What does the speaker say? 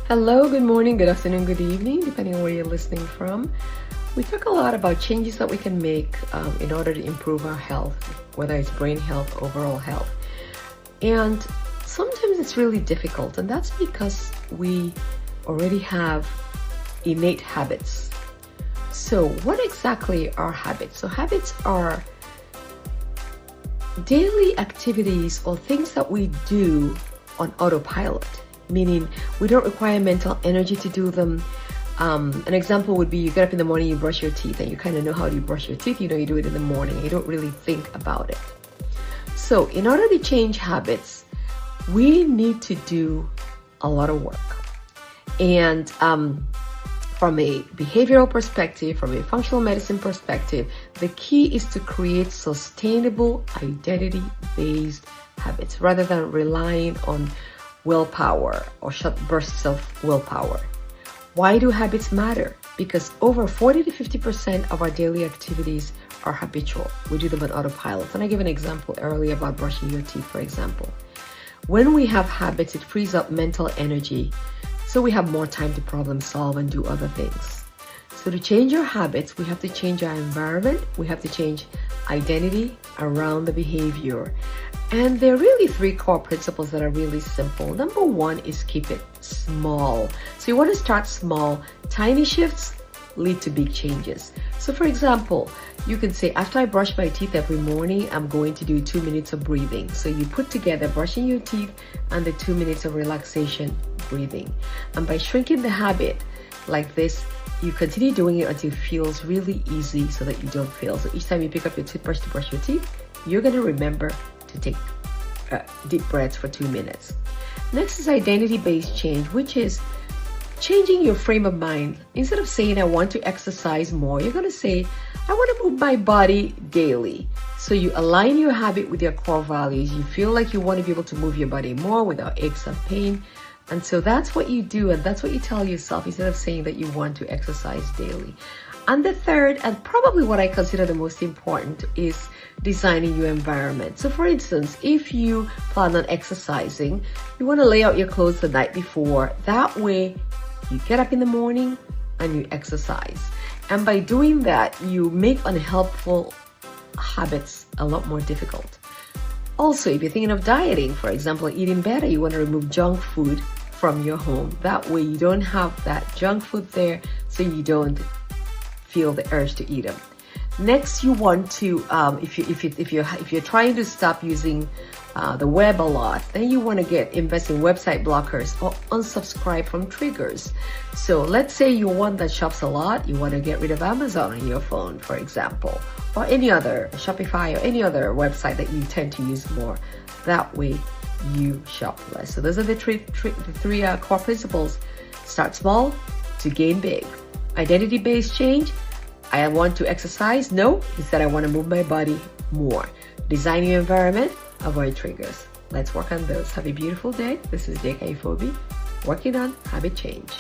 Hello, good morning, good afternoon, good evening, depending on where you're listening from. We talk a lot about changes that we can make in order to improve our health, whether it's brain health, overall health. And sometimes it's really difficult, and that's because we already have innate habits. So what exactly are habits? So habits are daily activities or things that we do on autopilot, meaning we don't require mental energy to do them. An example would be you get up in the morning, you brush your teeth, and you kind of know how you brush your teeth. You know you do it in the morning. You don't really think about it. So in order to change habits, we need to do a lot of work. And from a behavioral perspective, from a functional medicine perspective, the key is to create sustainable identity-based habits rather than relying on willpower or short bursts of willpower. Why do habits matter? Because over 40 to 50% of our daily activities are habitual. We do them on autopilot. And I gave an example earlier about brushing your teeth, for example. When we have habits, it frees up mental energy, so we have more time to problem solve and do other things. So to change our habits, we have to change our environment. We have to change identity around the behavior. And there are really three core principles that are really simple. Number one is keep it small. So you want to start small. Tiny shifts lead to big changes. So for example, you can say, after I brush my teeth every morning, I'm going to do 2 minutes of breathing. So you put together brushing your teeth and the 2 minutes of relaxation breathing. And by shrinking the habit like this, you continue doing it until it feels really easy so that you don't fail. So each time you pick up your toothbrush to brush your teeth, you're going to remember to take deep breaths for 2 minutes. Next is identity-based change, which is changing your frame of mind. Instead of saying, I want to exercise more, you're going to say, I want to move my body daily. So you align your habit with your core values. You feel like you want to be able to move your body more without aches and pain. And so that's what you do, and that's what you tell yourself instead of saying that you want to exercise daily. And the third, and probably what I consider the most important, is designing your environment. So for instance, if you plan on exercising, you want to lay out your clothes the night before. That way, you get up in the morning and you exercise. And by doing that, you make unhelpful habits a lot more difficult. Also, if you're thinking of dieting, for example, eating better, you want to remove junk food from your home. That way you don't have that junk food there, so you don't feel the urge to eat them. Next, you want to, if you're trying to stop using the web a lot, then you want to invest in website blockers or unsubscribe from triggers. So let's say you're one that shops a lot, you want to get rid of Amazon on your phone, for example, or any other, Shopify or any other website that you tend to use more. That way you shop less. So those are the three core principles. Start small to gain big. Identity-based change. I want to exercise. No, instead I want to move my body more. Design your environment. Avoid triggers. Let's work on those. Have a beautiful day. This is Deka Ifobi, working on habit change.